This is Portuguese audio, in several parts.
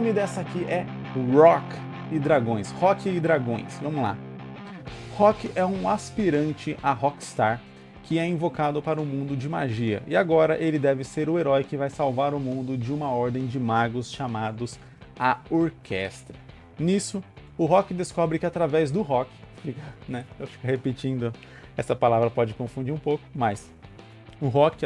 nome dessa aqui é Rock e Dragões. Rock e Dragões. Vamos lá. Rock é um aspirante a Rockstar que é invocado para o mundo de magia. E agora ele deve ser o herói que vai salvar o mundo de uma ordem de magos chamados a Orquestra. Nisso, o Rock descobre que através do rock, né? Eu fico repetindo, essa palavra pode confundir um pouco, mas o Rock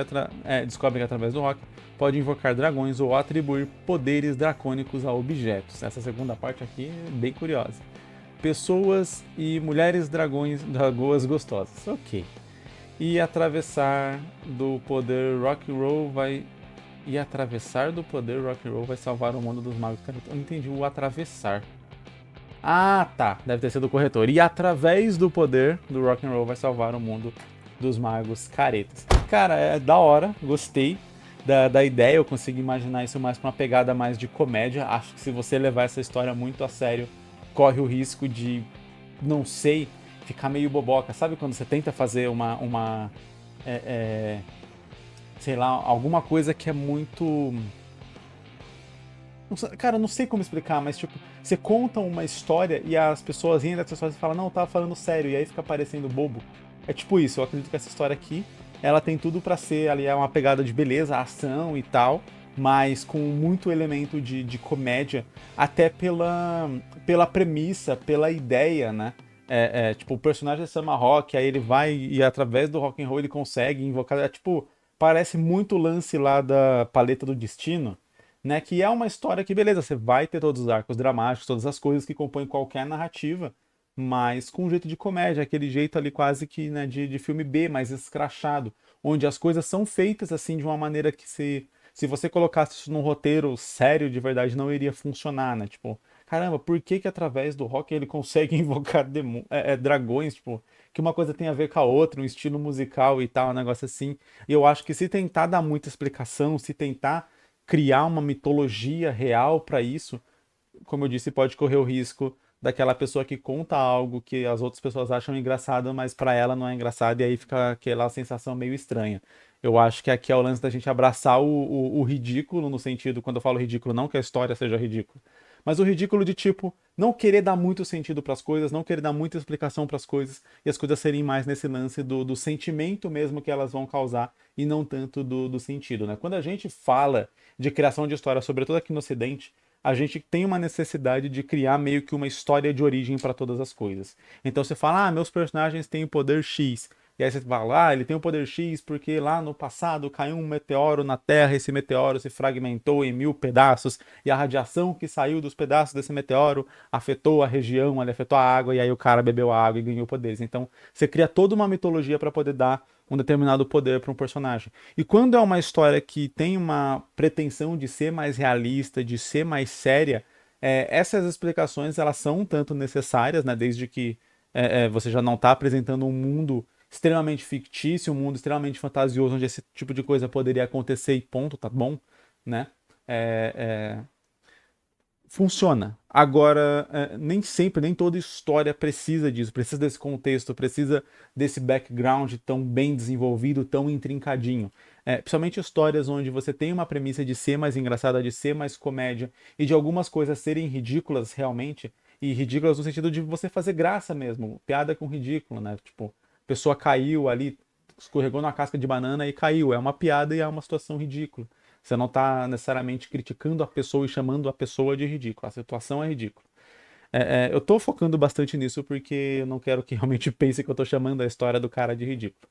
descobre que através do rock pode invocar dragões ou atribuir poderes dracônicos a objetos. Essa segunda parte aqui é bem curiosa. Pessoas e mulheres dragoas gostosas. Ok. E atravessar do poder rock and roll vai salvar o mundo dos magos. Cara, eu não entendi o atravessar. Ah, tá. Deve ter sido o corretor. E através do poder do rock and roll vai salvar o mundo dos magos caretas. Cara, é da hora. Gostei da ideia. Eu consigo imaginar isso mais pra uma pegada mais de comédia. Acho que se você levar essa história muito a sério, corre o risco de, não sei, ficar meio boboca. Sabe quando você tenta fazer sei lá, alguma coisa que é muito... Cara, eu não sei como explicar, mas tipo, você conta uma história e as pessoas riem dessa história e falam, não, eu tava falando sério, e aí fica parecendo bobo. É tipo isso, eu acredito que essa história aqui, ela tem tudo pra ser ali uma pegada de beleza, ação e tal, mas com muito elemento de comédia, até pela premissa, pela ideia, né? Tipo, o personagem é Sam Rock, aí ele vai e através do rock and roll ele consegue invocar, tipo, parece muito o lance lá da Paleta do Destino, né? Que é uma história que, beleza, você vai ter todos os arcos dramáticos, todas as coisas que compõem qualquer narrativa, mas com um jeito de comédia, aquele jeito ali quase que, né, de filme B, mais escrachado, onde as coisas são feitas assim de uma maneira que se você colocasse isso num roteiro sério de verdade não iria funcionar, né? Tipo, caramba, por que que através do rock ele consegue invocar dragões, tipo, que uma coisa tem a ver com a outra, um estilo musical e tal, um negócio assim. E eu acho que se tentar dar muita explicação, se tentar criar uma mitologia real para isso, como eu disse, pode correr o risco daquela pessoa que conta algo que as outras pessoas acham engraçado, mas para ela não é engraçado, e aí fica aquela sensação meio estranha. Eu acho que aqui é o lance da gente abraçar o ridículo, no sentido, quando eu falo ridículo, não que a história seja ridícula, mas o ridículo de tipo, não querer dar muito sentido para as coisas, não querer dar muita explicação para as coisas, e as coisas serem mais nesse lance do sentimento mesmo que elas vão causar, e não tanto do sentido, né? Quando a gente fala de criação de história, sobretudo aqui no Ocidente, a gente tem uma necessidade de criar meio que uma história de origem para todas as coisas. Então você fala, ah, meus personagens têm o poder X. E aí você fala, ah, ele tem o poder X porque lá no passado caiu um meteoro na Terra, esse meteoro se fragmentou em 1000 pedaços, e a radiação que saiu dos pedaços desse meteoro afetou a região, ele afetou a água, e aí o cara bebeu a água e ganhou poderes. Então você cria toda uma mitologia para poder dar um determinado poder para um personagem. E quando é uma história que tem uma pretensão de ser mais realista, de ser mais séria, essas explicações elas são um tanto necessárias, né? Desde que você já não está apresentando um mundo extremamente fictício, um mundo extremamente fantasioso, onde esse tipo de coisa poderia acontecer e ponto, tá bom, né? É, é, funciona. Agora, nem sempre, nem toda história precisa disso, precisa desse contexto, precisa desse background tão bem desenvolvido, tão intrincadinho. Principalmente histórias onde você tem uma premissa de ser mais engraçada, de ser mais comédia, e de algumas coisas serem ridículas realmente, e ridículas no sentido de você fazer graça mesmo, piada com ridículo, né? Tipo, a pessoa caiu ali, escorregou na casca de banana e caiu. É uma piada e é uma situação ridícula. Você não está necessariamente criticando a pessoa e chamando a pessoa de ridícula. A situação é ridícula. Eu estou focando bastante nisso porque eu não quero que realmente pense que eu estou chamando a história do cara de ridículo.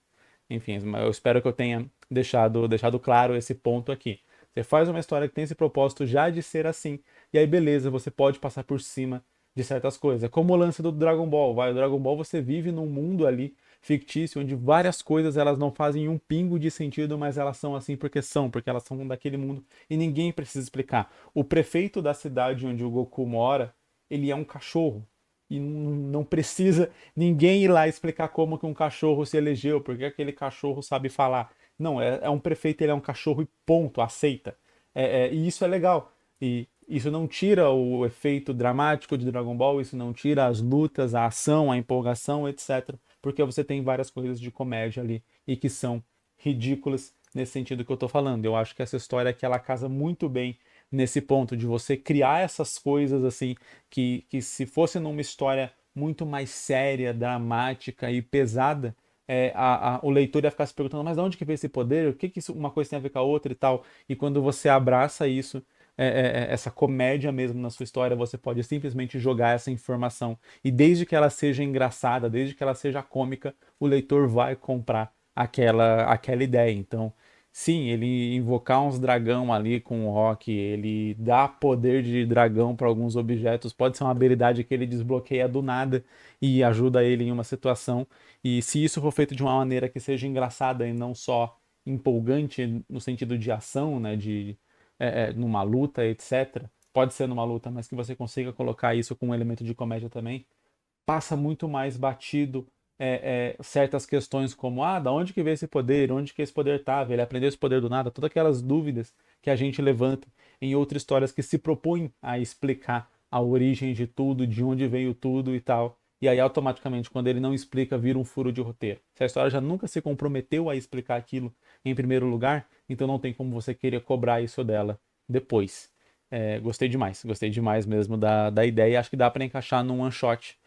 Enfim, eu espero que eu tenha deixado claro esse ponto aqui. Você faz uma história que tem esse propósito já de ser assim, e aí beleza, você pode passar por cima de certas coisas. É como o lance do Dragon Ball, vai, o Dragon Ball você vive num mundo ali fictício onde várias coisas elas não fazem um pingo de sentido, mas elas são assim porque elas são daquele mundo e ninguém precisa explicar. O prefeito da cidade onde o Goku mora, ele é um cachorro. E não precisa ninguém ir lá explicar como que um cachorro se elegeu, porque aquele cachorro sabe falar. Não, é um prefeito, ele é um cachorro e ponto, aceita. E isso é legal. E isso não tira o efeito dramático de Dragon Ball, isso não tira as lutas, a ação, a empolgação, etc. Porque você tem várias coisas de comédia ali e que são ridículas nesse sentido que eu tô falando. Eu acho que essa história aqui ela casa muito bem nesse ponto de você criar essas coisas assim que se fosse numa história muito mais séria, dramática e pesada, o leitor ia ficar se perguntando, mas de onde que veio esse poder? O que que uma coisa tem a ver com a outra e tal? E quando você abraça isso, essa comédia mesmo na sua história, você pode simplesmente jogar essa informação. E desde que ela seja engraçada, desde que ela seja cômica, o leitor vai comprar aquela ideia. Então, sim, ele invocar uns dragão ali com o Rock, ele dá poder de dragão para alguns objetos, pode ser uma habilidade que ele desbloqueia do nada e ajuda ele em uma situação. E se isso for feito de uma maneira que seja engraçada e não só empolgante no sentido de ação, né, numa luta, etc. Pode ser numa luta, mas que você consiga colocar isso com um elemento de comédia também, passa muito mais batido certas questões como, da onde que veio esse poder? Onde que esse poder estava? Ele aprendeu esse poder do nada? Todas aquelas dúvidas que a gente levanta em outras histórias que se propõem a explicar a origem de tudo, de onde veio tudo e tal. E aí, automaticamente, quando ele não explica, vira um furo de roteiro. Se a história já nunca se comprometeu a explicar aquilo em primeiro lugar, então não tem como você querer cobrar isso dela depois. Gostei demais mesmo da ideia. Acho que dá para encaixar num one shot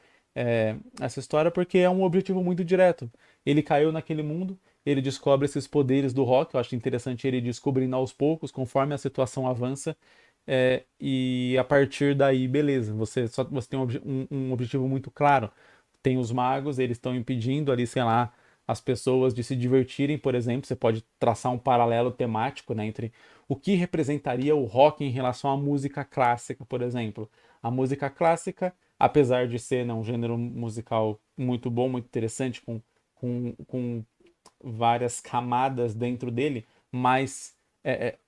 essa história porque é um objetivo muito direto. Ele caiu naquele mundo, ele descobre esses poderes do Rock. Eu acho interessante ele descobrindo aos poucos, conforme a situação avança. E a partir daí, beleza, você tem um objetivo muito claro. Tem os magos, eles estão impedindo ali, sei lá, as pessoas de se divertirem, por exemplo. Você pode traçar um paralelo temático, né, entre o que representaria o rock em relação à música clássica, por exemplo. A música clássica, apesar de ser, né, um gênero musical muito bom, muito interessante, com várias camadas dentro dele, mas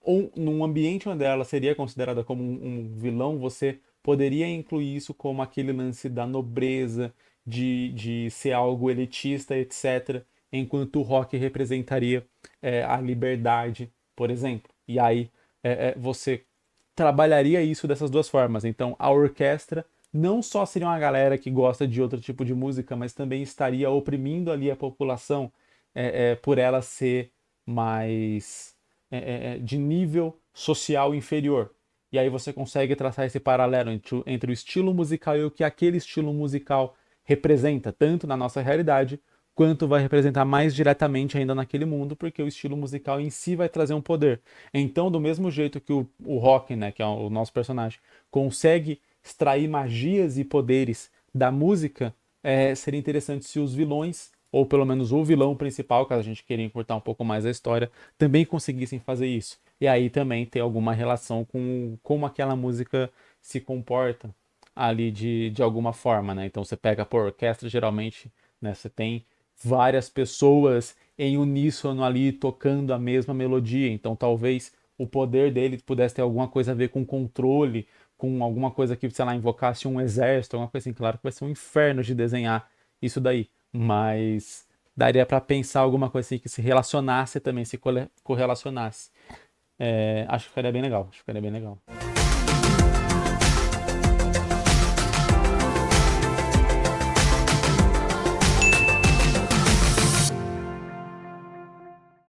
ou num ambiente onde ela seria considerada como um vilão, você poderia incluir isso como aquele lance da nobreza, de ser algo elitista, etc., enquanto o rock representaria a liberdade, por exemplo. E aí você trabalharia isso dessas duas formas. Então, a orquestra não só seria uma galera que gosta de outro tipo de música, mas também estaria oprimindo ali a população por ela ser mais de nível social inferior. E aí você consegue traçar esse paralelo entre o estilo musical e o que aquele estilo musical representa, tanto na nossa realidade, quanto vai representar mais diretamente ainda naquele mundo, porque o estilo musical em si vai trazer um poder. Então, do mesmo jeito que o Rock, né, que é o nosso personagem, consegue extrair magias e poderes da música, seria interessante se os vilões, ou pelo menos o vilão principal, caso a gente queira encurtar um pouco mais a história, também conseguissem fazer isso. E aí também ter alguma relação com como aquela música se comporta ali de alguma forma, né? Então você pega por orquestra, geralmente, né, você tem várias pessoas em uníssono ali tocando a mesma melodia. Então talvez o poder dele pudesse ter alguma coisa a ver com controle, com alguma coisa que, sei lá, invocasse um exército, alguma coisa assim. Claro que vai ser um inferno de desenhar isso daí, mas daria para pensar alguma coisa assim que se relacionasse também, se correlacionasse. Acho que ficaria bem legal, acho que ficaria bem legal.